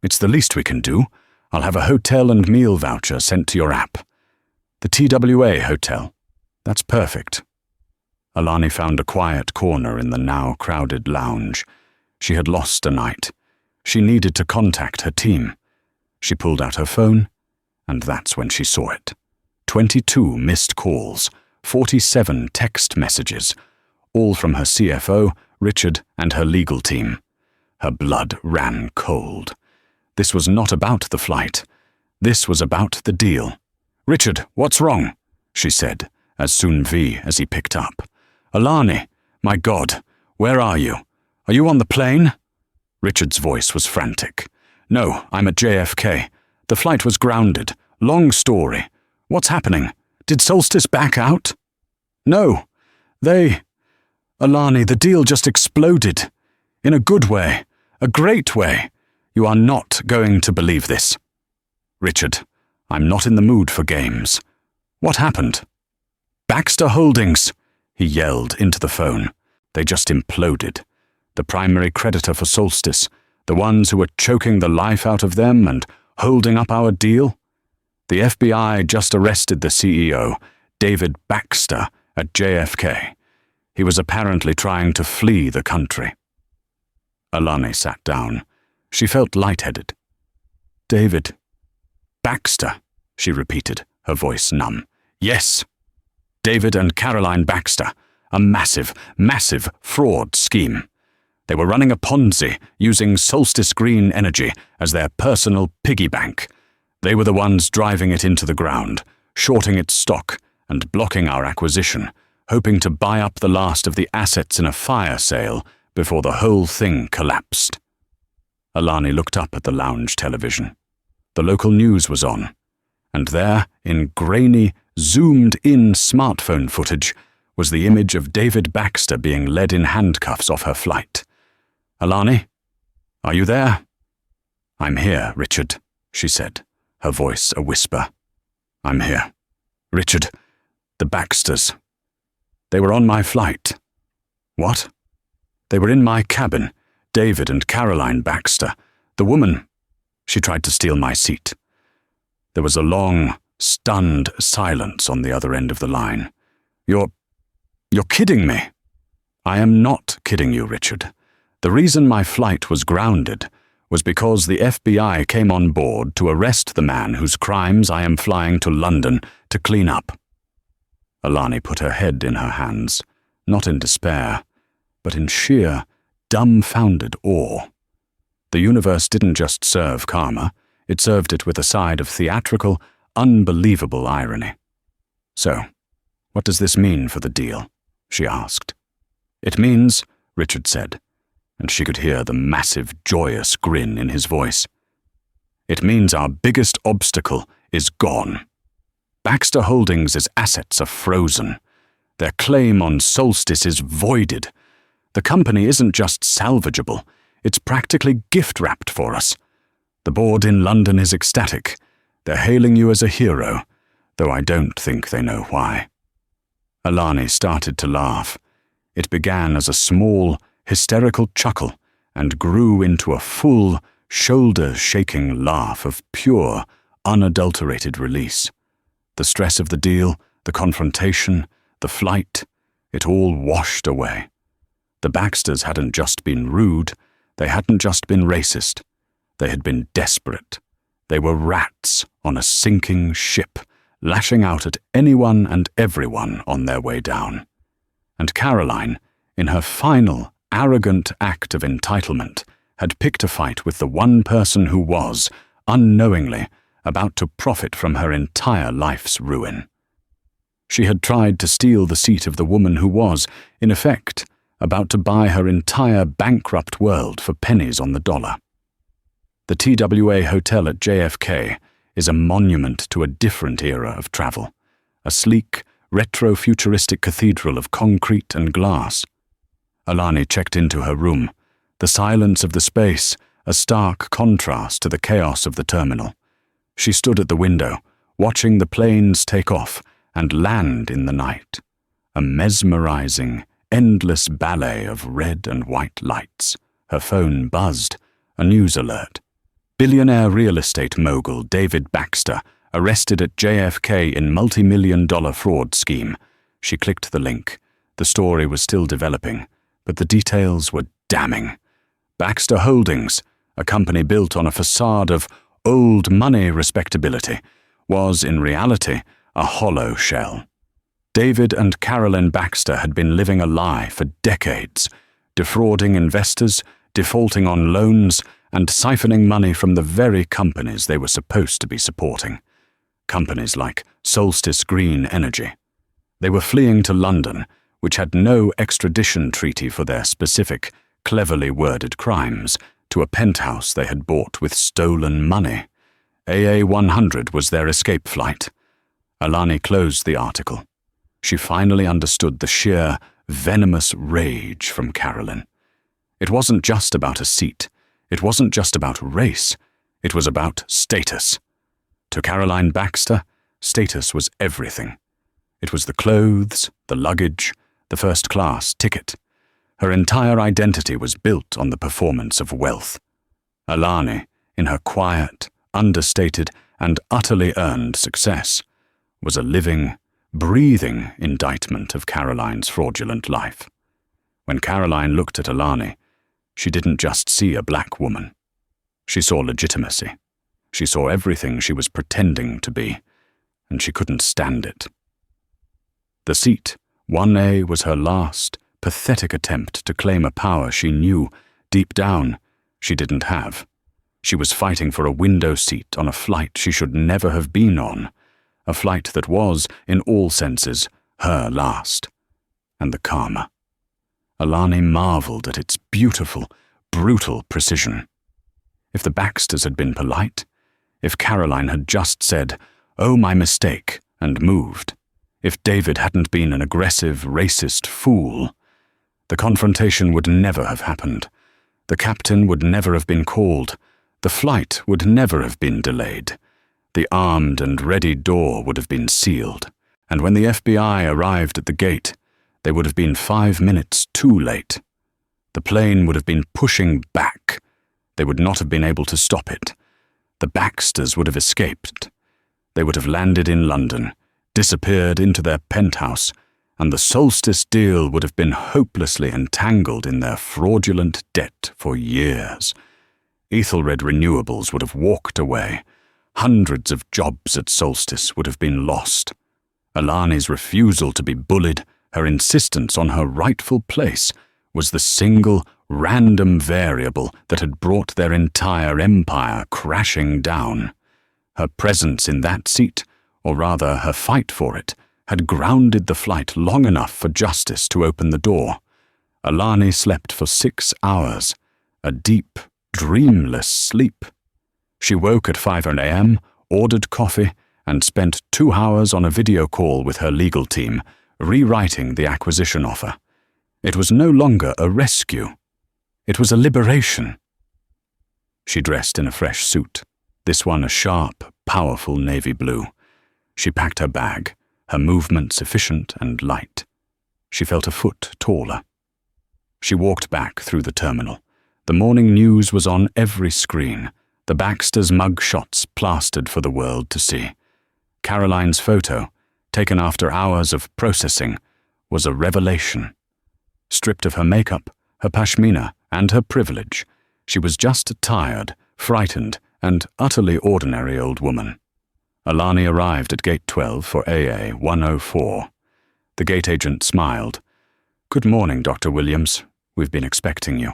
It's the least we can do. I'll have a hotel and meal voucher sent to your app. The TWA hotel. That's perfect. Alani found a quiet corner in the now crowded lounge. She had lost a night. She needed to contact her team. She pulled out her phone, and that's when she saw it. 22 missed calls, 47 text messages, all from her CFO, Richard, and her legal team. Her blood ran cold. This was not about the flight. This was about the deal. Richard, what's wrong? She said, as soon as he picked up. Alani, my God, where are you? Are you on the plane? Richard's voice was frantic. No, I'm at JFK. The flight was grounded. Long story. What's happening? Did Solstice back out? No. Alani, the deal just exploded. In a good way. A great way. You are not going to believe this. Richard, I'm not in the mood for games. What happened? Baxter Holdings, he yelled into the phone. They just imploded. The primary creditor for Solstice, the ones who were choking the life out of them and holding up our deal. The FBI just arrested the CEO, David Baxter, at JFK. He was apparently trying to flee the country. Alani sat down. She felt lightheaded. David Baxter, she repeated, her voice numb. Yes, David and Caroline Baxter, a massive, massive fraud scheme. They were running a Ponzi using Solstice Green Energy as their personal piggy bank. They were the ones driving it into the ground, shorting its stock and blocking our acquisition, hoping to buy up the last of the assets in a fire sale before the whole thing collapsed. Alani looked up at the lounge television. The local news was on, and there, in grainy, zoomed-in smartphone footage, was the image of David Baxter being led in handcuffs off her flight. Alani, are you there? I'm here, Richard, she said, her voice a whisper. I'm here. Richard, the Baxters. They were on my flight. What? They were in my cabin, David and Caroline Baxter. The woman, she tried to steal my seat. There was a long, stunned silence on the other end of the line. You're kidding me. I am not kidding you, Richard. The reason my flight was grounded was because the FBI came on board to arrest the man whose crimes I am flying to London to clean up. Alani put her head in her hands, not in despair, but in sheer, dumbfounded awe. The universe didn't just serve karma, it served it with a side of theatrical, unbelievable irony. So, what does this mean for the deal? She asked. It means, Richard said, and she could hear the massive, joyous grin in his voice. It means our biggest obstacle is gone. Baxter Holdings' assets are frozen. Their claim on Solstice is voided. The company isn't just salvageable, it's practically gift-wrapped for us. The board in London is ecstatic. They're hailing you as a hero, though I don't think they know why." Alani started to laugh. It began as a small, hysterical chuckle and grew into a full, shoulder-shaking laugh of pure, unadulterated release. The stress of the deal, the confrontation, the flight, it all washed away. The Baxters hadn't just been rude, they hadn't just been racist. They had been desperate. They were rats on a sinking ship, lashing out at anyone and everyone on their way down. And Caroline, in her final, arrogant act of entitlement, had picked a fight with the one person who was, unknowingly, about to profit from her entire life's ruin. She had tried to steal the seat of the woman who was, in effect, about to buy her entire bankrupt world for pennies on the dollar. The TWA Hotel at JFK is a monument to a different era of travel, a sleek, retro-futuristic cathedral of concrete and glass. Alani checked into her room, the silence of the space a stark contrast to the chaos of the terminal. She stood at the window, watching the planes take off and land in the night, a mesmerizing, endless ballet of red and white lights. Her phone buzzed, a news alert. Billionaire real estate mogul David Baxter arrested at JFK in multi-million-dollar fraud scheme. She clicked the link. The story was still developing, but the details were damning. Baxter Holdings, a company built on a facade of old money respectability, was in reality a hollow shell. David and Carolyn Baxter had been living a lie for decades, defrauding investors, defaulting on loans, and siphoning money from the very companies they were supposed to be supporting. Companies like Solstice Green Energy. They were fleeing to London, which had no extradition treaty for their specific, cleverly worded crimes, to a penthouse they had bought with stolen money. AA-100 was their escape flight. Alani closed the article. She finally understood the sheer, venomous rage from Carolyn. It wasn't just about a seat. It wasn't just about race. It was about status. To Caroline Baxter, status was everything. It was the clothes, the luggage, the first-class ticket. Her entire identity was built on the performance of wealth. Alani, in her quiet, understated, and utterly earned success, was a living, breathing indictment of Caroline's fraudulent life. When Caroline looked at Alani, she didn't just see a black woman. She saw legitimacy. She saw everything she was pretending to be, and she couldn't stand it. The seat, 1A, was her last, pathetic attempt to claim a power she knew, deep down, she didn't have. She was fighting for a window seat on a flight she should never have been on, a flight that was, in all senses, her last. And the karma. Alani marveled at its beautiful, brutal precision. If the Baxters had been polite, if Caroline had just said, "Oh, my mistake," and moved, if David hadn't been an aggressive, racist fool, the confrontation would never have happened. The captain would never have been called. The flight would never have been delayed. The armed and ready door would have been sealed. And when the FBI arrived at the gate, they would have been 5 minutes too late. The plane would have been pushing back. They would not have been able to stop it. The Baxters would have escaped. They would have landed in London, disappeared into their penthouse, and the Solstice deal would have been hopelessly entangled in their fraudulent debt for years. Ethelred Renewables would have walked away. Hundreds of jobs at Solstice would have been lost. Alani's refusal to be bullied, her insistence on her rightful place, was the single, random variable that had brought their entire empire crashing down. Her presence in that seat, or rather her fight for it, had grounded the flight long enough for justice to open the door. Alani slept for 6 hours, a deep, dreamless sleep. She woke at 5 a.m., ordered coffee, and spent 2 hours on a video call with her legal team, rewriting the acquisition offer. It was no longer a rescue. It was a liberation. She dressed in a fresh suit, this one a sharp, powerful navy blue. She packed her bag, her movements efficient and light. She felt a foot taller. She walked back through the terminal. The morning news was on every screen, the Baxters' mug shots plastered for the world to see. Caroline's photo, taken after hours of processing, was a revelation. Stripped of her makeup, her pashmina, and her privilege, she was just a tired, frightened, and utterly ordinary old woman. Alani arrived at Gate 12 for AA 104. The gate agent smiled. "Good morning, Dr. Williams. We've been expecting you."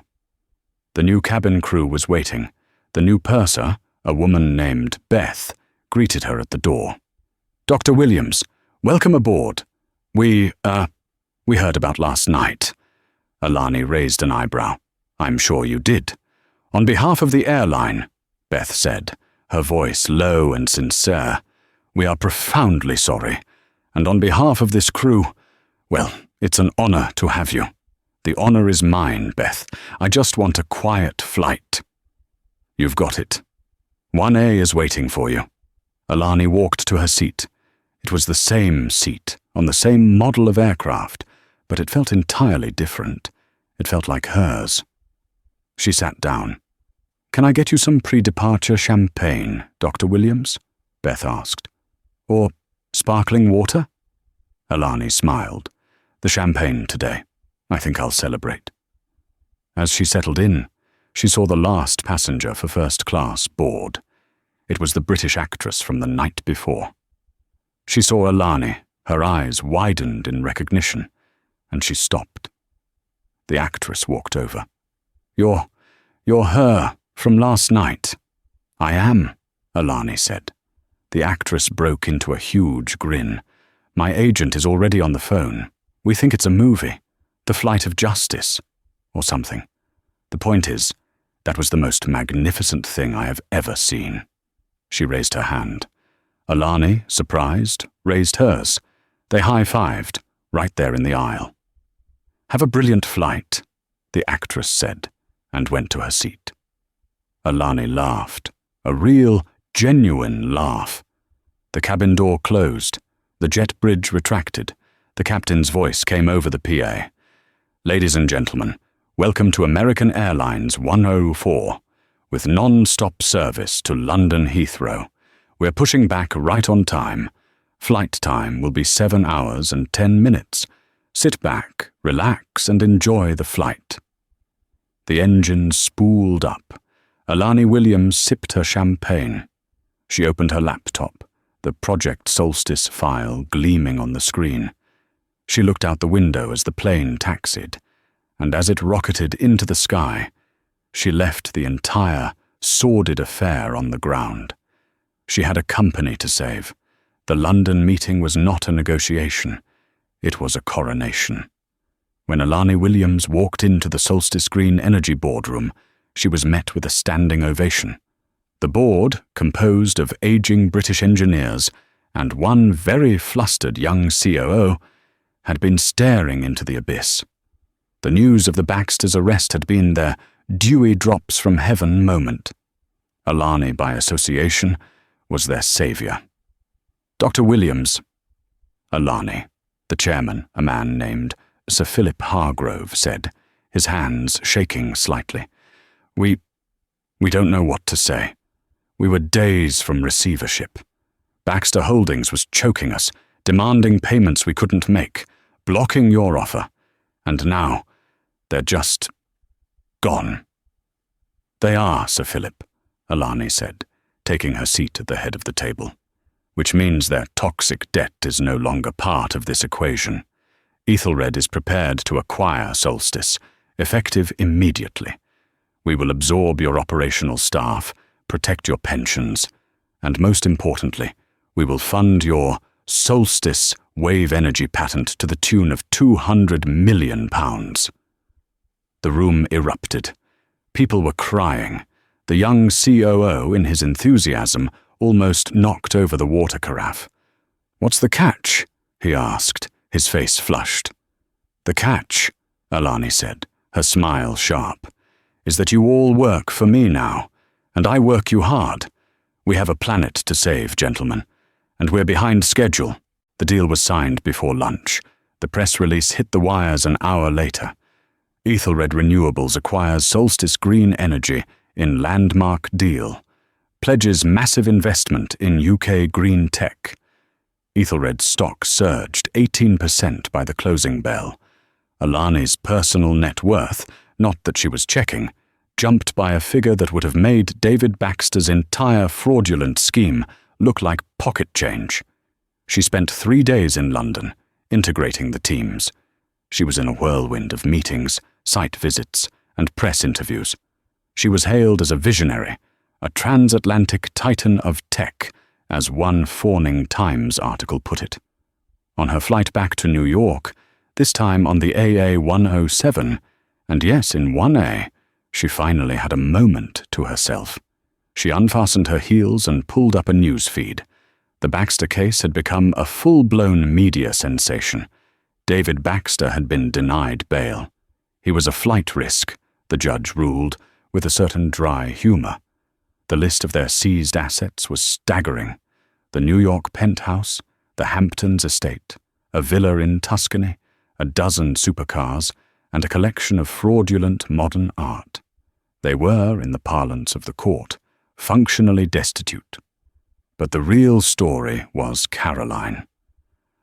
The new cabin crew was waiting. The new purser, a woman named Beth, greeted her at the door. "Dr. Williams, welcome aboard. We heard about last night." Alani raised an eyebrow. "I'm sure you did." "On behalf of the airline," Beth said, her voice low and sincere, "we are profoundly sorry. And on behalf of this crew, well, it's an honor to have you. The honor is mine, Beth. I just want a quiet flight." "You've got it. 1A is waiting for you." Alani walked to her seat. It was the same seat, on the same model of aircraft, but it felt entirely different. It felt like hers. She sat down. "Can I get you some pre-departure champagne, Dr. Williams?" Beth asked. "Or sparkling water?" Alani smiled. "The champagne today. I think I'll celebrate." As she settled in, she saw the last passenger for first class board. It was the British actress from the night before. She saw Alani, her eyes widened in recognition, and she stopped. The actress walked over. You're her from last night." "I am," Alani said. The actress broke into a huge grin. "My agent is already on the phone. We think it's a movie, The Flight of Justice, or something. The point is, that was the most magnificent thing I have ever seen." She raised her hand. Alani, surprised, raised hers. They high-fived, right there in the aisle. "Have a brilliant flight," the actress said, and went to her seat. Alani laughed, a real, genuine laugh. The cabin door closed, the jet bridge retracted. The captain's voice came over the PA. "Ladies and gentlemen, welcome to American Airlines 104, with non-stop service to London Heathrow. We're pushing back right on time. Flight time will be 7 hours and 10 minutes. Sit back, relax, and enjoy the flight." The engine spooled up. Alani Williams sipped her champagne. She opened her laptop, the Project Solstice file gleaming on the screen. She looked out the window as the plane taxied, and as it rocketed into the sky, she left the entire, sordid affair on the ground. She had a company to save. The London meeting was not a negotiation. It was a coronation. When Alani Williams walked into the Solstice Green Energy boardroom, she was met with a standing ovation. The board, composed of aging British engineers and one very flustered young COO, had been staring into the abyss. The news of the Baxters' arrest had been their dewy drops from heaven moment. Alani, by association, was their savior. "Dr. Williams." "Alani," the chairman, a man named Sir Philip Hargrove, said, his hands shaking slightly. We don't know what to say. We were days from receivership. Baxter Holdings was choking us, demanding payments we couldn't make, blocking your offer, and now they're just gone." "They are, Sir Philip," Alani said, taking her seat at the head of the table, "which means their toxic debt is no longer part of this equation. Ethelred is prepared to acquire Solstice, effective immediately. We will absorb your operational staff, protect your pensions, and most importantly, we will fund your Solstice wave energy patent to the tune of £200 million. The room erupted. People were crying. The young COO, in his enthusiasm, almost knocked over the water carafe. "What's the catch?" he asked, his face flushed. "The catch," Alani said, her smile sharp, "is that you all work for me now, and I work you hard. We have a planet to save, gentlemen, and we're behind schedule. The deal was signed before lunch. The press release hit the wires an hour later. Ethelred Renewables acquires Solstice Green Energy in landmark deal. Pledges massive investment in UK green tech. Ethelred's stock surged 18% by the closing bell. Alani's personal net worth, not that she was checking, jumped by a figure that would have made David Baxter's entire fraudulent scheme look like pocket change. She spent 3 days in London, integrating the teams. She was in a whirlwind of meetings, site visits, and press interviews. She was hailed as a visionary, a transatlantic titan of tech, as one fawning Times article put it. On her flight back to New York, this time on the AA-107, and yes, in 1A, she finally had a moment to herself. She unfastened her heels and pulled up a news feed. The Baxter case had become a full-blown media sensation. David Baxter had been denied bail. He was a flight risk, the judge ruled, with a certain dry humor. The list of their seized assets was staggering. The New York penthouse, the Hamptons estate, a villa in Tuscany, a dozen supercars, and a collection of fraudulent modern art. They were, in the parlance of the court, functionally destitute. But the real story was Caroline.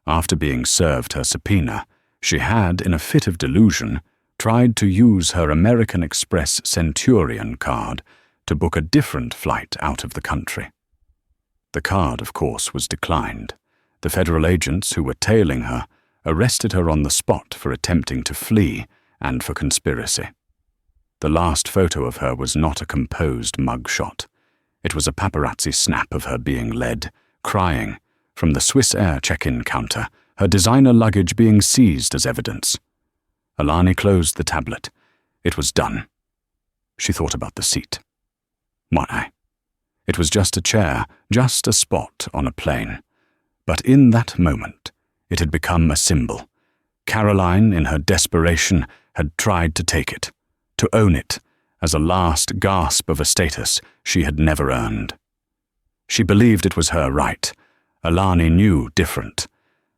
After being served her subpoena, she had, in a fit of delusion, tried to use her American Express Centurion card to book a different flight out of the country. The card, of course, was declined. The federal agents who were tailing her arrested her on the spot for attempting to flee and for conspiracy. The last photo of her was not a composed mugshot. It was a paparazzi snap of her being led, crying, from the Swiss Air check-in counter, her designer luggage being seized as evidence. Alani closed the tablet. It was done. She thought about the seat. Why? It was just a chair, just a spot on a plane. But in that moment, it had become a symbol. Caroline, in her desperation, had tried to take it, to own it, as a last gasp of a status she had never earned. She believed it was her right. Alani knew different.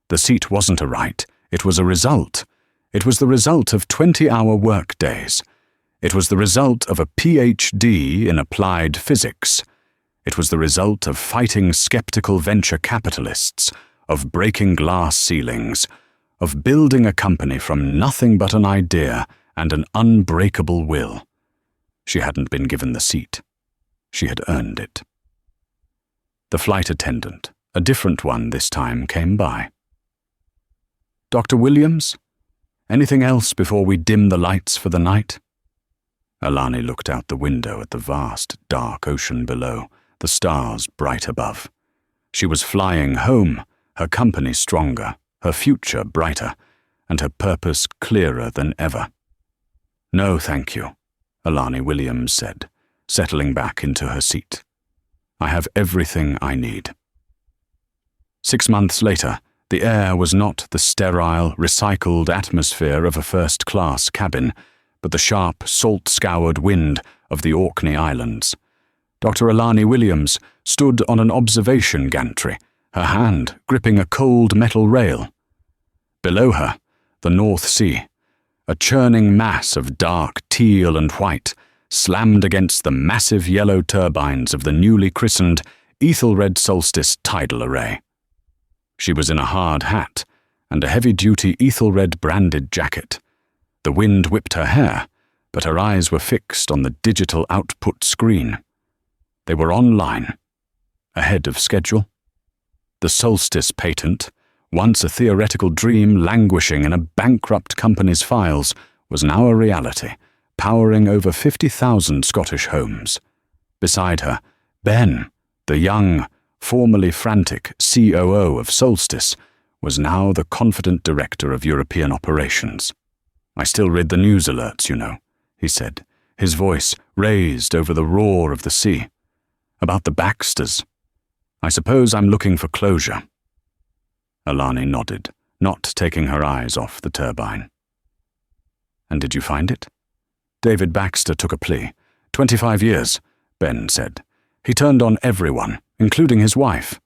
The seat wasn't a right, it was a result. It was the result of 20-hour work days. It was the result of a PhD in applied physics. It was the result of fighting skeptical venture capitalists, of breaking glass ceilings, of building a company from nothing but an idea and an unbreakable will. She hadn't been given the seat. She had earned it. The flight attendant, a different one this time, came by. "Dr. Williams? Anything else before we dim the lights for the night?" Alani looked out the window at the vast, dark ocean below, the stars bright above. She was flying home, her company stronger, her future brighter, and her purpose clearer than ever. "No, thank you," Alani Williams said, settling back into her seat. "I have everything I need." 6 months later, the air was not the sterile, recycled atmosphere of a first-class cabin, but the sharp, salt-scoured wind of the Orkney Islands. Dr. Alani Williams stood on an observation gantry, her hand gripping a cold metal rail. Below her, the North Sea, a churning mass of dark teal and white, slammed against the massive yellow turbines of the newly christened Ethelred Solstice tidal array. She was in a hard hat and a heavy-duty Ethelred-branded jacket. The wind whipped her hair, but her eyes were fixed on the digital output screen. They were online, ahead of schedule. The Solstice patent, once a theoretical dream languishing in a bankrupt company's files, was now a reality, powering over 50,000 Scottish homes. Beside her, Ben, the young, formerly frantic COO of Solstice, was now the confident director of European operations. "I still read the news alerts, you know," he said, his voice raised over the roar of the sea. "About the Baxters. I suppose I'm looking for closure." Alani nodded, not taking her eyes off the turbine. "And did you find it?" David Baxter took a plea. 25 years, Ben said. He turned on everyone, including his wife.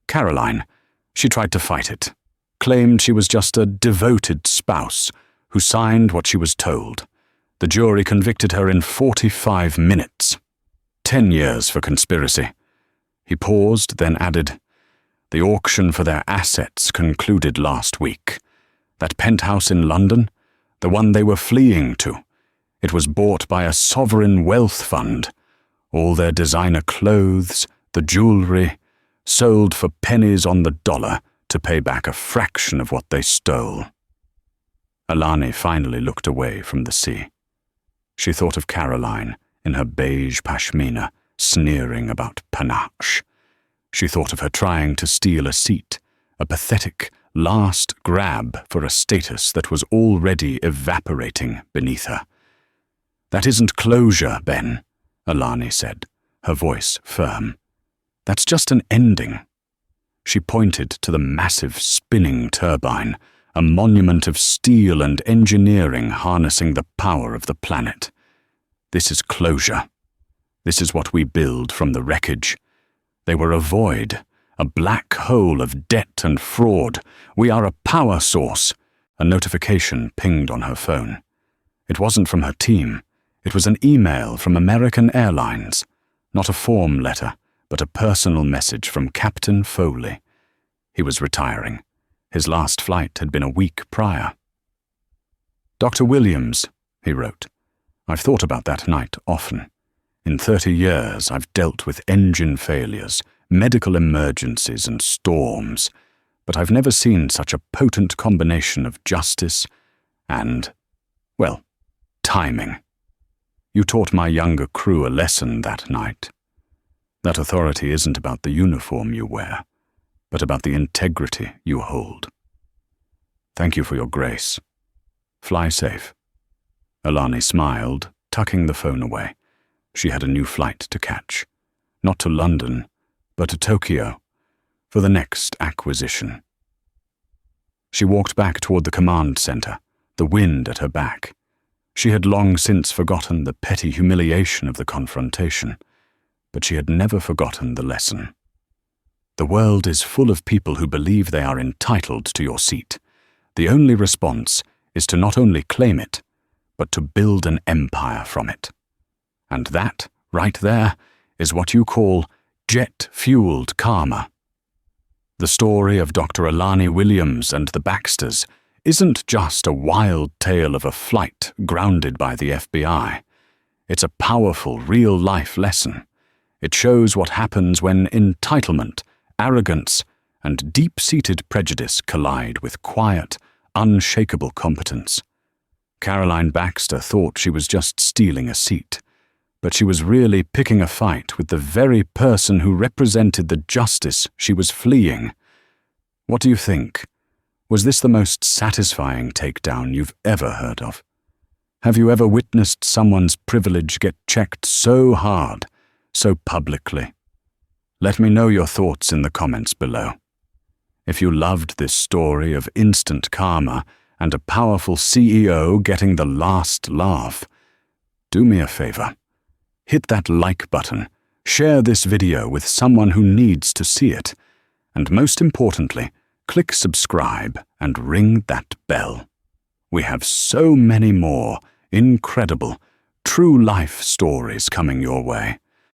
Caroline, she tried to fight it, claimed she was just a devoted spouse who signed what she was told. The jury convicted her in 45 minutes. 10 years for conspiracy. He paused, then added, "The auction for their assets concluded last week. That penthouse in London, the one they were fleeing to, it was bought by a sovereign wealth fund. All their designer clothes, the jewelry, sold for pennies on the dollar to pay back a fraction of what they stole." Alani finally looked away from the sea. She thought of Caroline in her beige pashmina, sneering about panache. She thought of her trying to steal a seat, a pathetic last grab for a status that was already evaporating beneath her. "That isn't closure, Ben," Alani said, her voice firm. "That's just an ending." She pointed to the massive spinning turbine, a monument of steel and engineering harnessing the power of the planet. "This is closure. This is what we build from the wreckage. They were a void, a black hole of debt and fraud. We are a power source." A notification pinged on her phone. It wasn't from her team. It was an email from American Airlines. Not a form letter, but a personal message from Captain Foley. He was retiring. His last flight had been a week prior. "Dr. Williams," he wrote, "I've thought about that night often. In 30 years, I've dealt with engine failures, medical emergencies, and storms, but I've never seen such a potent combination of justice and, well, timing. You taught my younger crew a lesson that night. That authority isn't about the uniform you wear, but about the integrity you hold. Thank you for your grace. Fly safe." Alani smiled, tucking the phone away. She had a new flight to catch. Not to London, but to Tokyo, for the next acquisition. She walked back toward the command center, the wind at her back. She had long since forgotten the petty humiliation of the confrontation, but she had never forgotten the lesson. The world is full of people who believe they are entitled to your seat. The only response is to not only claim it, but to build an empire from it. And that, right there, is what you call jet-fueled karma. The story of Dr. Alani Williams and the Baxters isn't just a wild tale of a flight grounded by the FBI. It's a powerful, real-life lesson. It shows what happens when entitlement, arrogance, and deep-seated prejudice collide with quiet, unshakable competence. Caroline Baxter thought she was just stealing a seat, but she was really picking a fight with the very person who represented the justice she was fleeing. What do you think? Was this the most satisfying takedown you've ever heard of? Have you ever witnessed someone's privilege get checked so hard, so publicly? Let me know your thoughts in the comments below. If you loved this story of instant karma and a powerful CEO getting the last laugh, do me a favor. Hit that like button, share this video with someone who needs to see it, and most importantly, click subscribe and ring that bell. We have so many more incredible, true-life stories coming your way.